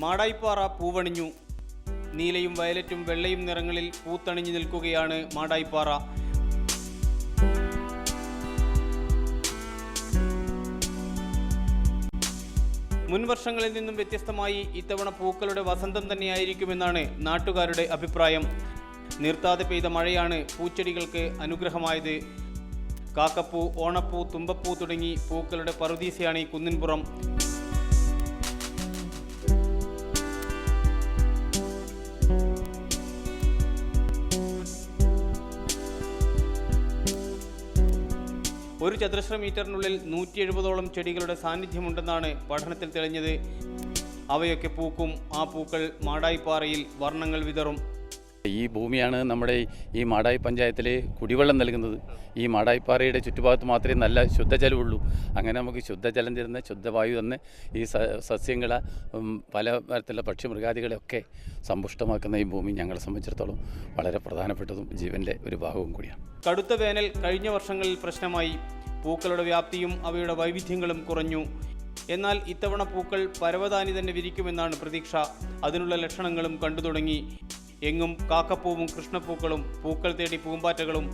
മാടായിപ്പാറ പൂവണിഞ്ഞു. നീലയും വയലറ്റും വെള്ളയും നിറങ്ങളിൽ പൂത്തണിഞ്ഞു നിൽക്കുകയാണ് മാടായിപ്പാറ. മുൻവർഷങ്ങളിൽ നിന്നും വ്യത്യസ്തമായി ഇത്തവണ പൂക്കളുടെ വസന്തം തന്നെയായിരിക്കുമെന്നാണ് നാട്ടുകാരുടെ അഭിപ്രായം. നിർത്താതെ പെയ്ത മഴയാണ് പൂച്ചെടികൾക്ക് അനുഗ്രഹമായത്. കാക്കപ്പൂ, ഓണപ്പൂ, തുമ്പപ്പൂ തുടങ്ങി പൂക്കളുടെ പറുദീസയാണ് ഈ കുന്നിൻപുറം. ഒരു ചതുരശ്ര മീറ്ററിനുള്ളിൽ 170ഓളം ചെടികളുടെ സാന്നിധ്യമുണ്ടെന്നാണ് പഠനത്തിൽ തെളിഞ്ഞത്. അവയൊക്കെ പൂക്കും. ആ പൂക്കൾ മാടായിപ്പാറയിൽ വർണ്ണങ്ങൾ വിതറും. ഈ ഭൂമിയാണ് നമ്മുടെ ഈ മാടായി പഞ്ചായത്തിൽ കുടിവെള്ളം നൽകുന്നത്. ഈ മാടായിപ്പാറയുടെ ചുറ്റുഭാഗത്ത് മാത്രമേ നല്ല ശുദ്ധജലമുള്ളൂ. അങ്ങനെ നമുക്ക് ശുദ്ധജലം തരുന്ന, ശുദ്ധവായു തന്ന് ഈ സസ്യങ്ങളെ, പല തരത്തിലുള്ള പക്ഷിമൃഗാദികളെയൊക്കെ സമ്പുഷ്ടമാക്കുന്ന ഈ ഭൂമി ഞങ്ങളെ സംബന്ധിച്ചിടത്തോളം വളരെ പ്രധാനപ്പെട്ടതും ജീവൻ്റെ ഒരു ഭാഗവും കൂടിയാണ്. കടുത്ത വേനൽ കഴിഞ്ഞ വർഷങ്ങളിൽ പ്രശ്നമായി. പൂക്കളുടെ വ്യാപ്തിയും അവയുടെ വൈവിധ്യങ്ങളും കുറഞ്ഞു. എന്നാൽ ഇത്തവണ പൂക്കൾ പരവതാനി തന്നെ വിരിക്കുമെന്നാണ് പ്രതീക്ഷ. അതിനുള്ള ലക്ഷണങ്ങളും കണ്ടു തുടങ്ങി. എങ്ങും കാക്കപ്പൂവും കൃഷ്ണപ്പൂക്കളും, പൂക്കൾ തേടി പൂമ്പാറ്റകളും.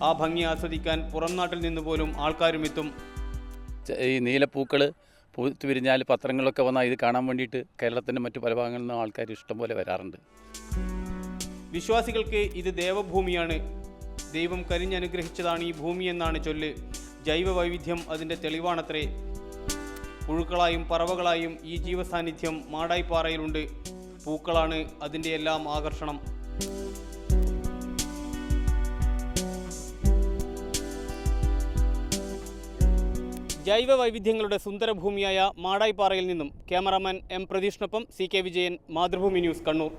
ആ ഭംഗി ആസ്വദിക്കാൻ പുറം നാട്ടിൽ നിന്ന് പോലും ആൾക്കാരും എത്തും. ഈ നീലപ്പൂക്കൾ പൂത്ത് വിരിഞ്ഞാൽ പത്രങ്ങളിലൊക്കെ വന്നാൽ ഇത് കാണാൻ വേണ്ടിയിട്ട് കേരളത്തിൻ്റെ മറ്റു പല ഭാഗങ്ങളിൽ നിന്നും ആൾക്കാർ ഇഷ്ടംപോലെ വരാറുണ്ട്. വിശ്വാസികൾക്ക് ഇത് ദേവഭൂമിയാണ്. ദൈവം കനിഞ്ഞനുഗ്രഹിച്ചതാണ് ഈ ഭൂമിയെന്നാണ് ചൊല്ല്. ജൈവ വൈവിധ്യം അതിൻ്റെ തെളിവാണത്രേ. പുഴുക്കളായും പറവകളായും ഈ ജീവസാന്നിധ്യം മാടായിപ്പാറയിലുണ്ട്. പൂക്കളാണ് അതിൻ്റെ എല്ലാം ആകർഷണം. ജൈവ വൈവിധ്യങ്ങളുടെ സുന്ദരഭൂമിയായ മാടായിപ്പാറയിൽ നിന്നും ക്യാമറാമാൻ എം പ്രതീഷിനൊപ്പം CK വിജയൻ, മാതൃഭൂമി ന്യൂസ്, കണ്ണൂർ.